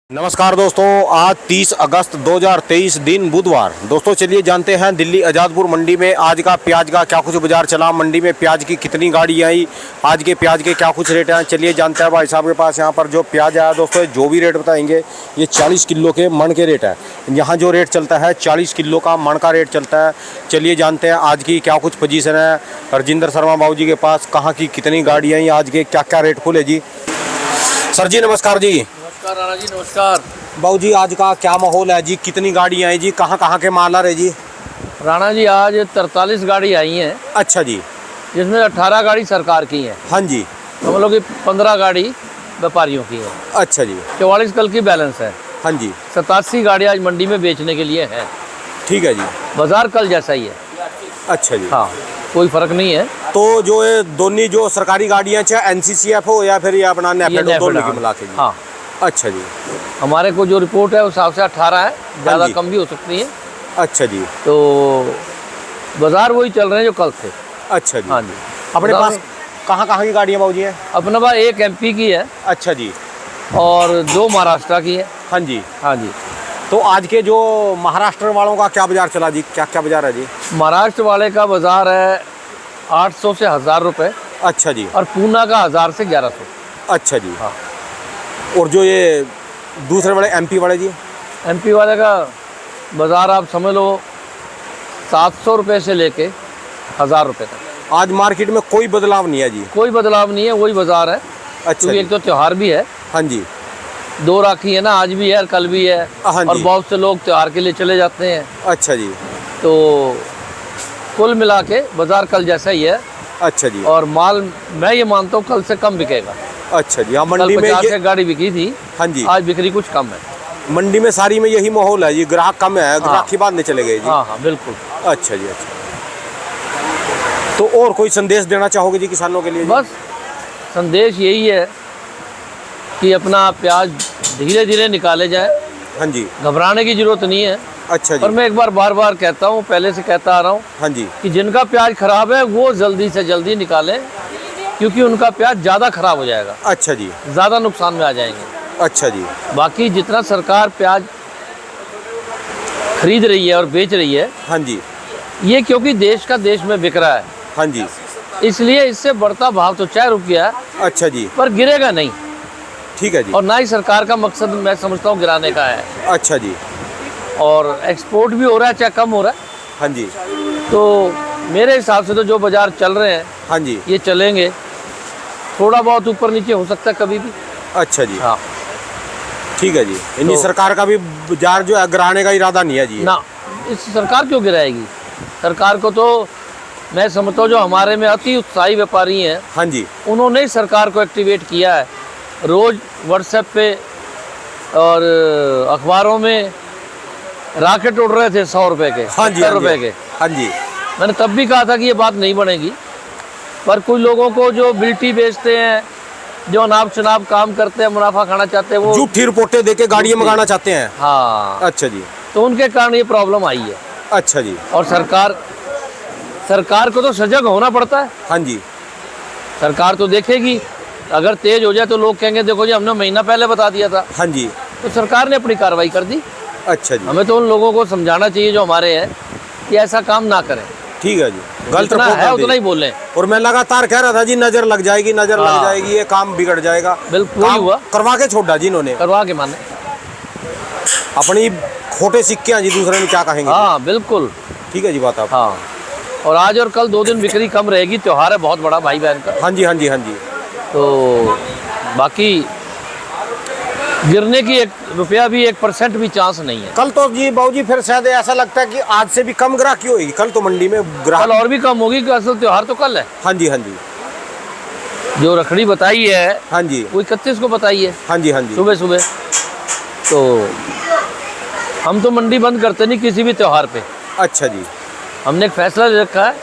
नमस्कार दोस्तों, आज 30 अगस्त 2023 दिन बुधवार। दोस्तों चलिए जानते हैं दिल्ली आज़ादपुर मंडी में आज का प्याज का क्या कुछ बाजार चला, मंडी में प्याज की कितनी गाड़ी आई, आज के प्याज के क्या कुछ रेट हैं। चलिए जानते हैं भाई साहब के पास। यहाँ पर जो प्याज आया दोस्तों, जो भी रेट बताएंगे ये 40 किलो के मन के रेट है। यहाँ जो रेट चलता है 40 किलो का मन का रेट चलता है। चलिए जानते हैं आज की क्या कुछ पोजीशन है राजेंद्र शर्मा बाबू जी के पास, कहाँ की कितनी गाड़ी आई, आज के क्या क्या रेट खुले जी। सर जी नमस्कार जी। नमस्कार राणा जी, नमस्कार बाबू जी, आज का क्या माहौल है जी, कितनी गाड़ी आई जी, कहाँ के माल आ रहे जी। राणा जी, आज 43 गाड़ी आई हैं। अच्छा जी। जिसमें 18 गाड़ी सरकार की है। हाँ जी। हम लोग की 15 गाड़ी व्यापारियों की है। अच्छा जी। 44 कल की बैलेंस है। हाँ जी। 87 गाड़ी आज मंडी में बेचने के लिए है। ठीक है जी। बाजार कल जैसा ही है। अच्छा जी। हाँ, कोई फर्क नहीं है। तो जो ये दोनों जो सरकारी गाड़ियाँ चाहे NCCF हो या फिर ये अपना नेफेड हो, दोनों की मिला के जी। हाँ। अच्छा जी। हमारे को जो रिपोर्ट है उस हिसाब से 18 है, ज़्यादा कम भी हो सकती है। अच्छा जी। तो बाजार वही चल रहे हैं जो कल थे। अच्छा जी। हाँ जी। अपने पास कहाँ की गाड़ियाँ बाबू जी हैं। अपने पास एक MP की है। अच्छा जी। और 2 महाराष्ट्र की है। हाँ जी। हाँ जी। तो आज के जो महाराष्ट्र वालों का क्या बाजार चला जी, क्या क्या बाजार है जी। महाराष्ट्र वाले का बाजार है 800 से 1000 रुपये। अच्छा जी। और पूना का 1000 से 1100। अच्छा जी। हाँ। और जो ये दूसरे वाले MP वाले जी। MP वाले का बाजार आप समझ लो 700 रुपये से लेके 1000 रुपये तक। आज मार्केट में कोई बदलाव नहीं है जी। कोई बदलाव नहीं है, वही बाजार है। अच्छा क्योंकि एक तो त्यौहार भी है। हाँ जी। 2 राखी है ना, आज भी है कल भी है। हाँ जी। और बहुत से लोग त्यौहार के लिए चले जाते हैं। अच्छा जी। तो कुल मिला के बाजार कल जैसा ही है। अच्छा जी। और माल मैं ये मानता हूँ कल से कम बिकेगा। अच्छा जी। हाँ, कल मंडी में 50 ये एक गाड़ी बिकी थी। हाँ जी। आज बिक्री कुछ कम है। मंडी में सारी में यही माहौल है जी, ग्राहक कम है, ग्राहक की बात नहीं चले गए जी। हाँ हाँ बिल्कुल। अच्छा जी। अच्छा, तो और कोई संदेश देना चाहोगे जी किसानों के लिए जी? बस संदेश यही है कि अपना प्याज धीरे धीरे निकाले जाए। हाँ जी। घबराने की जरूरत नहीं है। अच्छा जी। और मैं एक बार बार कहता हूँ, पहले से कहता आ रहा हूँ हाँ जी। कि जिनका प्याज खराब है वो जल्दी से जल्दी निकालें, क्योंकि उनका प्याज ज़्यादा खराब हो जाएगा। अच्छा जी। ज़्यादा नुकसान में आ जाएंगे। अच्छा जी। बाकी जितना सरकार प्याज खरीद रही है और बेच रही है, हाँ जी। ये क्योंकि देश में बिक रहा है, हाँ जी। इसलिए इससे बढ़ता भाव तो चाहे रुक गया, अच्छा जी। पर गिरेगा नहीं। ठीक है जी। और ना ही सरकार का मकसद मैं समझता हूँ गिराने का है। अच्छा जी। और एक्सपोर्ट भी हो रहा है, चाहे कम हो रहा है। हाँ जी। तो मेरे हिसाब से तो जो बाजार चल रहे हैं हाँ जी। ये चलेंगे। थोड़ा बहुत ऊपर नीचे हो सकता है कभी भी। अच्छा जी। हाँ। ठीक है जी। यानी तो सरकार का भी बाजार जो है गिराने का इरादा नहीं है जी। ना, इस सरकार क्यों गिराएगी। सरकार को तो मैं समझता हूँ जो हमारे में अति उत्साही व्यापारी हैं, हाँ जी। उन्होंने ही सरकार को एक्टिवेट किया है। रोज़ व्हाट्सएप पे और अखबारों में रॉकेट उड़ रहे थे 100 रुपये के, हाँ जी। 70 रुपये के। हाँ जी। मैंने तब भी कहा था कि ये बात नहीं बनेगी, पर कुछ लोगों को जो बिल्टी बेचते हैं, जो अनाप शनाप काम करते हैं, मुनाफा खाना चाहते हैं, वो झूठी रिपोर्टें देके गाड़ियाँ मंगाना चाहते हैं। हाँ। अच्छा जी। तो उनके कारण ये प्रॉब्लम आई है। अच्छा जी। और सरकार को तो सजग होना पड़ता है। हाँ जी। सरकार तो देखेगी, अगर तेज हो जाए तो लोग कहेंगे देखो जी हमने महीना पहले बता दिया था। हाँ जी। तो सरकार ने अपनी कार्रवाई कर दी। अच्छा जी। हमें तो उन लोगों को समझाना चाहिए जो हमारे हैं कि ऐसा काम ना करें। ठीक है जी। गलत जितना रिपोर्ट है ना उतना दें। ही बोलें। और मैं लगातार कह रहा था जी नजर लग जाएगी, नजर लग जाएगी, ये काम बिगड़ जाएगा। बिल्कुल वही काम हुआ। करवा के छोड़ा जी इन्होंने, करवा के माने। अपनी खोटे सिक्के हैं जी, दूसरे में क्या कहेंगे। हाँ बिल्कुल। ठीक है जी बात आप। हाँ। और आज और कल 2 दिन बिक्री कम रहेगी, त्योहार है बहुत बड़ा भाई बहन का। हाँ जी। हाँ जी। हाँ जी। तो बाकी गिरने की 1 रुपया भी 1% भी चांस नहीं है। कल तो जी बाबू जी फिर शायद ऐसा लगता है कि आज से भी कम ग्राहकी होगी कल तो मंडी में ग्राहक। कल और भी कम होगी, कि असल त्योहार तो कल है। हाँ जी। हाँ जी। जो रखड़ी बताई है हाँ जी। वो 31 को बताई है, हाँ जी। हाँ जी। सुबह सुबह। तो हम तो मंडी बंद करते नहीं किसी भी त्योहार पे। अच्छा जी। हमने एक फैसला ले रखा है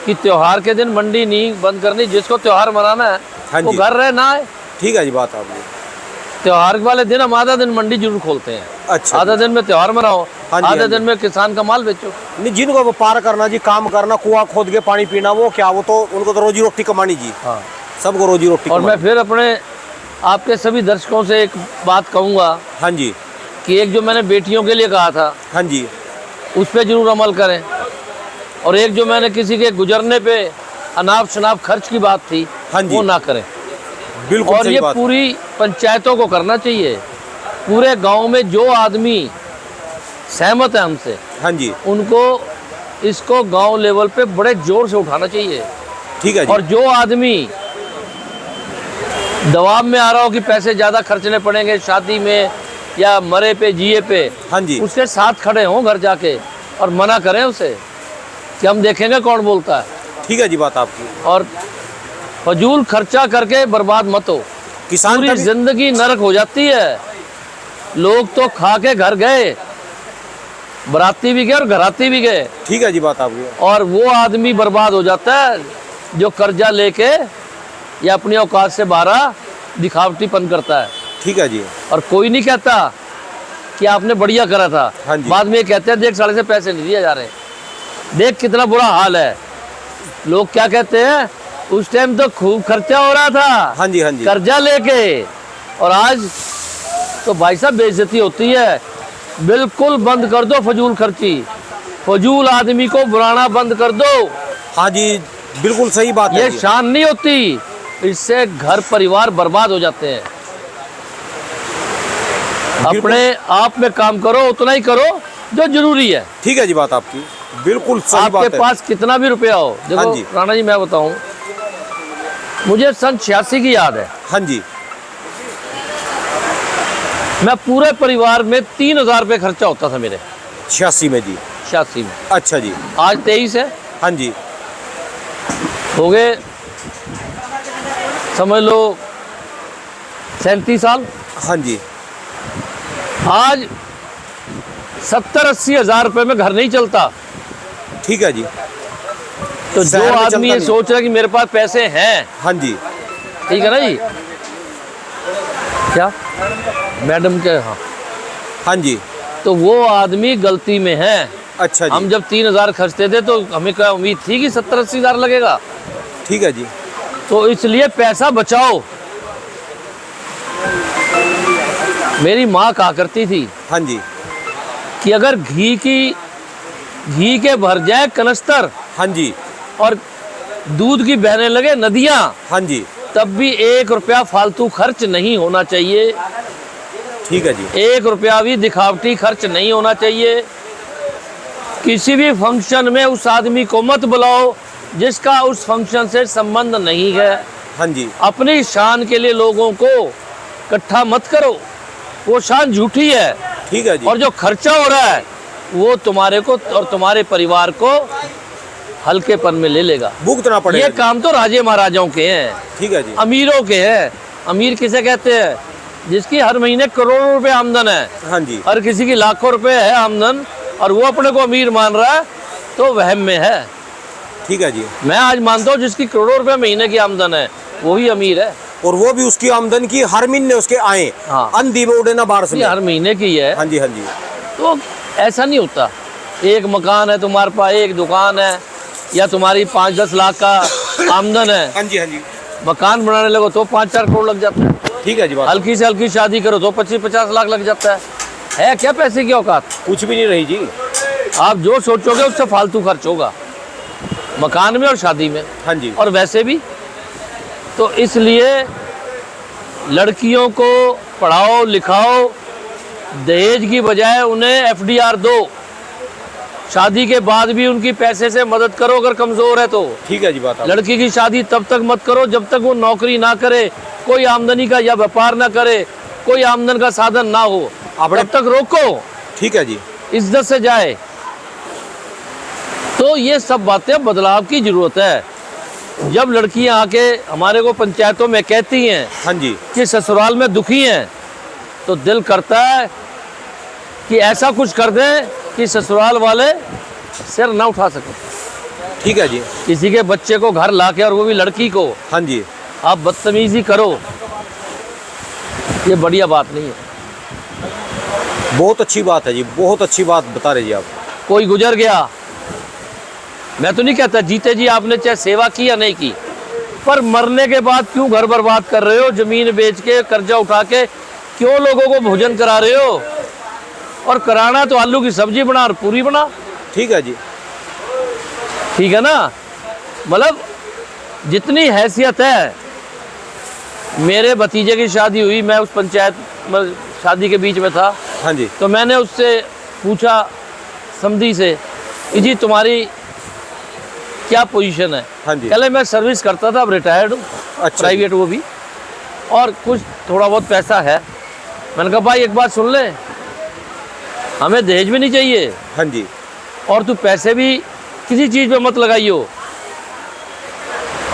कि त्योहार के दिन मंडी नहीं बंद करनी। जिसको त्योहार मनाना है हाँ वो जी। घर रहे ना आए। ठीक है जी बात आपने। त्योहार वाले दिन हम आधा दिन मंडी जरूर खोलते हैं। अच्छा आधा दिन में त्योहार मनाओ, हाँ जी, आधा हाँ दिन में किसान का माल बेचो। नहीं, जिनको व्यापार करना जी, काम करना, कुआं खोद के पानी पीना, वो क्या, वो तो उनको तो रोजी रोटी कमानी जी। हाँ। सबको रोजी रोटी और मैं कमानी। फिर अपने आपके सभी दर्शकों से एक बात कहूँगा हाँ जी, कि एक जो मैंने बेटियों के लिए कहा था हाँ जी, उस पर जरूर अमल करें, और एक जो मैंने किसी के गुजरने पे अनाप शनाप खर्च की बात थी हाँ जी। वो ना करें। बिल्कुल और सही ये बात। पूरी पंचायतों को करना चाहिए। पूरे गांव में जो आदमी सहमत है हमसे, हाँ जी, उनको इसको गांव लेवल पे बड़े जोर से उठाना चाहिए। ठीक है जी, और जो आदमी दबाव में आ रहा हो कि पैसे ज़्यादा खर्चने पड़ेंगे शादी में या मरे पे जिए पे, हाँ जी, उसके साथ खड़े हों घर जाके और मना करें उसे कि हम देखेंगे कौन बोलता है। ठीक है जी बात आपकी। और फजूल खर्चा करके बर्बाद मत हो। किसान पूरी तभी- जिंदगी नरक हो जाती है। लोग तो खा के घर गए, बराती भी गए और घराती भी गए, ठीक है जी बात आपकी। और वो आदमी बर्बाद हो जाता है जो कर्जा लेके या अपनी औकात से बाहर दिखावटीपन करता है। ठीक है जी, और कोई नहीं कहता कि आपने बढ़िया करा था, हाँ जी। बाद में ये कहते हैं देख साले से पैसे नहीं दिए जा रहे, देख कितना बुरा हाल है। लोग क्या कहते हैं, उस टाइम तो खूब खर्चा हो रहा था हाँ जी, हाँ जी, कर्जा लेके, और आज तो भाई साहब बेइज्जती होती है। बिल्कुल बंद कर दो फजूल खर्ची, फजूल आदमी को बुलाना बंद कर दो। हाँ जी, बिल्कुल सही बात है ये जी। शान नहीं होती, इससे घर परिवार बर्बाद हो जाते हैं। अपने आप में काम करो, उतना ही करो जो जरूरी है। ठीक है जी बात आपकी, बिल्कुल सही आपके बात है। पास कितना भी रुपया हो, हाँ देखो जी। राणा जी मैं बताऊं, मुझे सन 86 की याद है। हाँ जी, मैं पूरे परिवार में 3000 रुपये खर्चा होता था मेरे 86 में जी। 86 में। अच्छा जी, आज 23 है, हाँ जी, हो गए समझ लो 37 साल। हाँ जी, आज 70-80 हजार रुपये में घर नहीं चलता। ठीक है जी, तो शहर जो में आदमी चलता ये नहीं। सोच रहा है कि मेरे पास पैसे हैं, हाँ जी, ठीक है ना जी, क्या मैडम के, हाँ, हाँ जी, तो वो आदमी गलती में है। अच्छा हम जी, जब 3000 खर्चते थे तो हमें क्या उम्मीद थी कि 70-80 हजार लगेगा। ठीक है जी, तो इसलिए पैसा बचाओ। मेरी माँ कहा करती थी हाँ जी, कि अगर घी के भर जाए कनस्तर हाँ जी, और दूध की बहने लगे नदियाँ, हाँ जी, तब भी 1 रुपया फालतू खर्च नहीं होना चाहिए। ठीक है जी, 1 रुपया भी दिखावटी खर्च नहीं होना चाहिए। किसी भी फंक्शन में उस आदमी को मत बुलाओ जिसका उस फंक्शन से संबंध नहीं है। हाँ जी, अपनी शान के लिए लोगों को इकट्ठा मत करो, वो शान झूठी है। ठीक है जी, और जो खर्चा हो रहा है वो तुम्हारे को और तुम्हारे परिवार को हल्केपन में ले लेगा। भुगतना पड़ेगा ये जी। काम तो राजे महाराजाओं के हैं, ठीक है जी, अमीरों के हैं। अमीर किसे कहते हैं? जिसकी हर महीने करोड़ों रुपए आमदन है, हाँ जी, हर किसी की लाखों रुपए है आमदन, और वो अपने को अमीर मान रहा है तो वहम में है। ठीक है जी, मैं आज मानता हूँ जिसकी करोड़ों रुपए महीने की आमदन है वही अमीर है। और वो भी उसकी आमदन की हर महीने उसके आए, हाँ। अंधी में उड़े ना बारिश ये में। हर महीने की है, हाँ जी, हाँ जी, तो ऐसा नहीं होता। एक मकान है तुम्हारे पास, एक दुकान है, या तुम्हारी 5-10 लाख का आमदन है, हाँ जी, हाँ जी, मकान बनाने लगो तो 5-4 करोड़ लग जाता है। ठीक है जी बात, हल्की से हल्की शादी करो तो 25-50 लाख लग जाता है क्या पैसे की औकात? कुछ भी नहीं रही जी। आप जो सोचोगे उससे फालतू खर्च होगा, मकान में और शादी में, हाँ जी, और वैसे भी। तो इसलिए लड़कियों को पढ़ाओ लिखाओ, दहेज की बजाय उन्हें FDR दो। शादी के बाद भी उनकी पैसे से मदद करो अगर कमज़ोर है तो। ठीक है जी बात आप। लड़की की शादी तब तक मत करो जब तक वो नौकरी ना करे, कोई आमदनी का या व्यापार ना करे, कोई आमदन का साधन ना हो, तब तक रोको, ठीक है जी, इज्जत से जाए। तो ये सब बातें बदलाव की ज़रूरत है। जब लड़कियां आके हमारे को पंचायतों में कहती हैं हाँ जी, कि ससुराल में दुखी हैं, तो दिल करता है कि ऐसा कुछ कर दें कि ससुराल वाले सिर ना उठा सकें। ठीक है जी, किसी के बच्चे को घर लाके, और वो भी लड़की को, हाँ जी, आप बदतमीजी करो, ये बढ़िया बात नहीं है। बहुत अच्छी बात है जी, बहुत अच्छी बात बता रहे जी आप। कोई गुजर गया, मैं तो नहीं कहता जीते जी आपने चाहे सेवा की या नहीं की, पर मरने के बाद क्यों घर बर्बाद कर रहे हो, जमीन बेच के कर्जा उठा के क्यों लोगों को भोजन करा रहे हो? और कराना तो आलू की सब्जी बना और पूरी बना, ठीक है जी, ठीक है ना। मतलब जितनी हैसियत है। मेरे भतीजे की शादी हुई, मैं उस पंचायत शादी के बीच में था, हाँ जी, तो मैंने उससे पूछा समधी से कि जी तुम्हारी क्या पोजीशन है? हाँ जी, पहले मैं सर्विस करता था, अब रिटायर्ड हूँ, अच्छा प्राइवेट वो भी, और कुछ थोड़ा बहुत पैसा है। मैंने कहा भाई एक बात सुन ले, हमें दहेज भी नहीं चाहिए हाँ जी, और तू पैसे भी किसी चीज़ पे मत लगाइयो,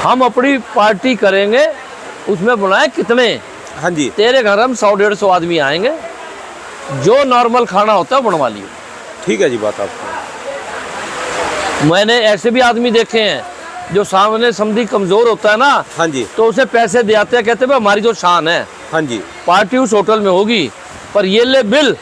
हम अपनी पार्टी करेंगे, उसमें बुलाए कितने, हाँ जी, तेरे घर हम 100-150 आदमी आएंगे, जो नॉर्मल खाना होता है बनवा लियो। ठीक है जी बात आपकी। मैंने ऐसे भी आदमी देखे हैं जो सामने समधी कमज़ोर होता है ना, हाँ जी, तो उसे पैसे दे आते हैं, कहते हैं हमारी तो शान है, हाँ जी, पार्टी उस होटल में होगी, पर ये ले बिल,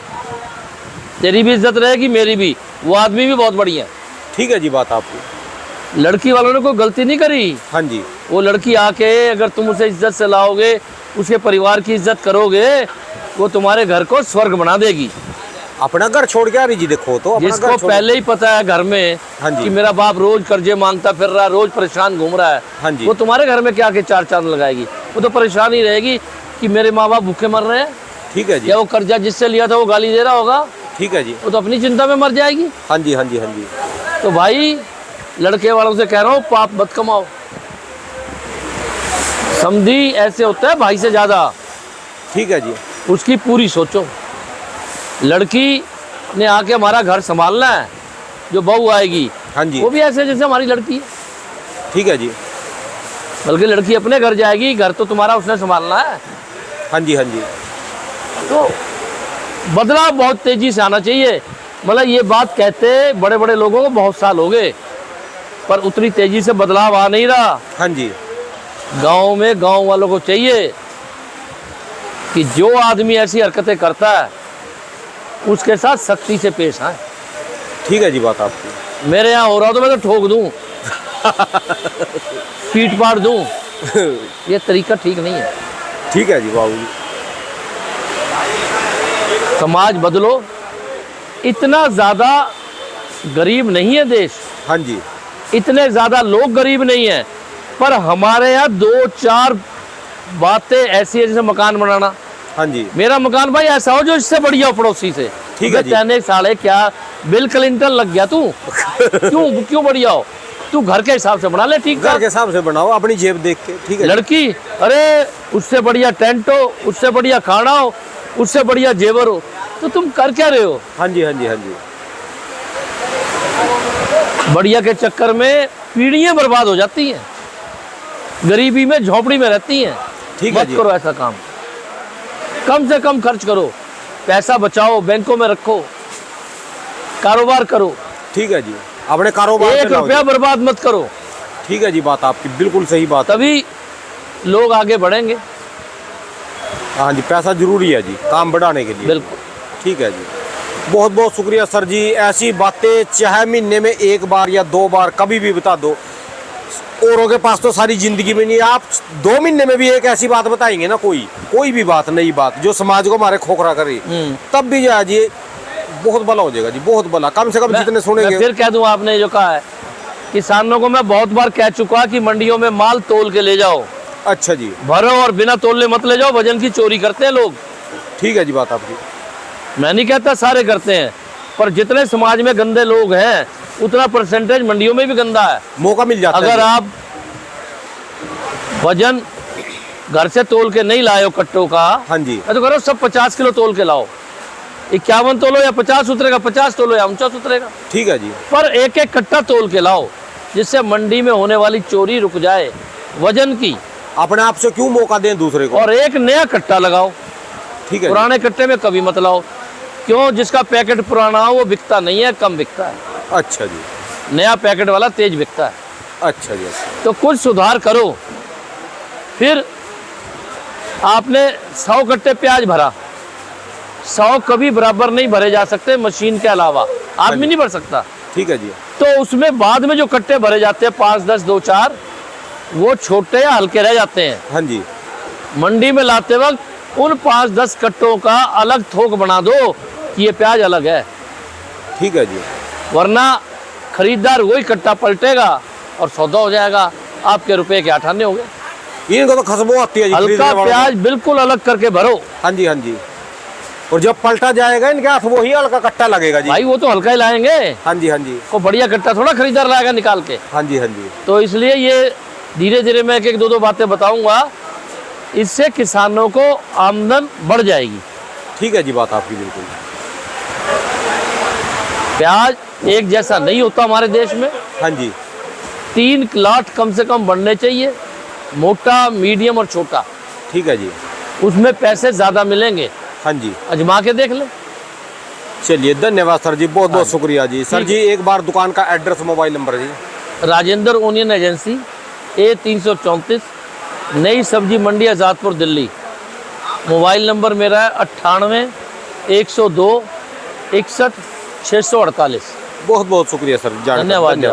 तेरी भी इज्जत रहेगी मेरी भी। वो आदमी भी बहुत बढ़िया है। ठीक है जी बात आपकी। लड़की वालों ने कोई गलती नहीं करी। हाँ जी, वो लड़की आके अगर तुम उसे इज्जत से लाओगे, उसके परिवार की इज्जत करोगे, वो तुम्हारे घर को स्वर्ग बना देगी। अपना घर छोड़ के आ रही जी, देखो तो अपना जिसको घर छोड़- पहले ही पता है घर में हाँ जी, कि मेरा बाप रोज कर्जे मांगता फिर रहा है, रोज परेशान घूम रहा है, हाँ जी, वो तुम्हारे घर में क्या के चार चांद लगाएगी? वो तो परेशान ही रहेगी कि मेरे माँ बाप भूखे मर रहे हैं, ठीक है जी, या वो कर्जा जिससे लिया था वो गाली दे रहा होगा, ठीक है जी, वो तो अपनी चिंता में मर जाएगी। हाँ जी, हाँ जी, हाँ जी, तो भाई लड़के वालों से कह रहा हूँ पाप मत कमाओ। समधी ऐसे होता है भाई से ज्यादा, ठीक है जी, उसकी पूरी सोचो। लड़की ने आके हमारा घर संभालना है, जो बहू आएगी हाँ जी, वो भी ऐसे जैसे हमारी लड़की है, ठीक है जी, बल्कि लड़की अपने घर जाएगी, घर तो तुम्हारा उसने संभालना है। हाँ जी, हाँ जी, तो बदलाव बहुत तेजी से आना चाहिए। मतलब ये बात कहते बड़े बड़े लोगों को बहुत साल हो गए, पर उतनी तेजी से बदलाव आ नहीं रहा। हाँ जी, गांव में गांव वालों को चाहिए कि जो आदमी ऐसी हरकतें करता है उसके साथ सख्ती से पेश आए। ठीक है जी बात आपकी। मेरे यहाँ हो रहा तो मैं तो ठोक दूं, पीट पाड़ दूं, ये तरीका ठीक नहीं है। ठीक है जी बाबू जी, समाज बदलो। इतना ज़्यादा गरीब नहीं है देश, हाँ जी, इतने ज़्यादा लोग गरीब नहीं है, पर हमारे यहाँ 2-4 बातें ऐसी है जैसे मकान बनाना। हाँ जी, मेरा मकान भाई ऐसा हो जो इससे बढ़िया हो पड़ोसी से। ठीक है जी। कहने साले क्या बिल क्लिंटन लग गया तू? क्यों बढ़िया हो? तू घर के हिसाब से बना ले, ठीक घर है। के हिसाब से बनाओ अपनी जेब देख के, ठीक है जी। लड़की, अरे उससे बढ़िया टेंट हो, उससे बढ़िया खाना हो, उससे बढ़िया जेवर हो, तो तुम कर क्या रहे हो? हाँ जी, हाँ जी, हाँ जी, बढ़िया के चक्कर में पीढ़ियां बर्बाद हो जाती हैं, गरीबी में झोपड़ी में रहती हैं। ठीक है मत जी। करो ऐसा काम, कम से कम खर्च करो, पैसा बचाओ, बैंकों में रखो, कारोबार करो, ठीक है जी, अपने कारोबार 1 पे लाओ रुपया जी। बर्बाद मत करो, ठीक है जी, बात आपकी बिल्कुल सही बात है। तभी लोग आगे बढ़ेंगे। हाँ जी, पैसा जरूरी है जी काम बढ़ाने के लिए। बिल्कुल। ठीक है जी, बहुत बहुत शुक्रिया सर जी। ऐसी बातें चाहे महीने में 1 बार या 2 बार कभी भी बता दो, औरों के पास तो सारी जिंदगी में नहीं, आप 2 महीने में भी एक ऐसी बात बताएंगे ना, कोई भी बात, नई बात जो समाज को हमारे खोखरा करे, तब भी जो है जी बहुत भला हो जाएगा जी, बहुत भला। कम से कम जितने मैं सुनेंगे। फिर कह दूं, आपने जो कहा है, किसानों को मैं बहुत बार कह चुका कि मंडियों में माल तोल के ले जाओ, अच्छा जी, भरो और बिना तोलने मत ले जाओ, वजन की चोरी करते हैं लोग। ठीक है जी, बात आपकी। मैं नहीं कहता सारे करते हैं, पर जितने समाज में गंदे लोग हैं उतना परसेंटेज मंडियों में भी गंदा है। मौका मिल जाता है अगर जी। आप वजन घर से तोल के नहीं लाए हो कट्टों का, हाँ जी, मैं तो कह रहा हूं सब 50 किलो तोल के लाओ, 51 तोलो या 50 उतरेगा, 50 तोलो या 49 उतरेगा, ठीक है जी, पर एक एक कट्टा तोल के लाओ, जिससे मंडी में होने वाली चोरी रुक जाए वजन की, अपने आप से क्यों मौका दें दूसरे को। और एक नया कट्टा लगाओ। ठीक है जी, पुराने कट्टे में कभी मत लाओ, क्यों? जिसका पैकेट पुराना हो वो बिकता नहीं है, कम बिकता है। अच्छा जी, नया पैकेट वाला तेज बिकता है। अच्छा जी, अच्छा। तो कुछ सुधार करो। फिर आपने 100 कट्टे प्याज भरा, 100 कभी बराबर नहीं भरे जा सकते मशीन के अलावा, आदमी नहीं भर सकता। ठीक है जी, तो उसमें बाद में जो कट्टे भरे जाते हैं 5, 10, 2, 4, वो छोटे या हल्के रह जाते हैं। हाँ जी। मंडी में लाते वक्त उन 5-10 कट्टों का अलग थोक बना दो कि ये प्याज अलग है, ठीक है जी। वरना खरीदार वही कट्टा पलटेगा और सौदा हो जाएगा, आपके रुपए के 8 आने हो गए। इनको तो खुशबू आती है जी, हल्का खरीदने वालों को। प्याज बिल्कुल अलग करके भरो। हाँ जी, हाँ जी। और जब पलटा जाएगा इनके हाथ वो ही हल्का कट्टा लगेगा जी। भाई वो तो हल्का ही लाएंगे, हाँ जी, हाँ जी। को बढ़िया कट्टा थोड़ा खरीदार लाएगा निकाल के। हाँ जी, हाँ जी। तो इसलिए ये धीरे धीरे मैं एक दो बातें बताऊंगा, इससे किसानों को आमदन बढ़ जाएगी। ठीक है जी, बात आपकी बिल्कुल। प्याज एक जैसा नहीं होता हमारे देश में, हाँ जी। 3 लाट कम से कम बढ़ने चाहिए, मोटा, मीडियम और छोटा। ठीक है जी। उसमें पैसे ज़्यादा मिलेंगे, हाँ जी। अजमा के देख लें। चलिए, धन्यवाद सर जी, बहुत बहुत शुक्रिया जी। सर ठीक जी एक बार दुकान का एड्रेस, मोबाइल नंबर जी। राजेंद्र ओनियन एजेंसी, A334, नई सब्जी मंडी, आज़ादपुर, दिल्ली। मोबाइल नंबर मेरा है 98 102 61 648। बहुत बहुत शुक्रिया सर। धन्यवाद।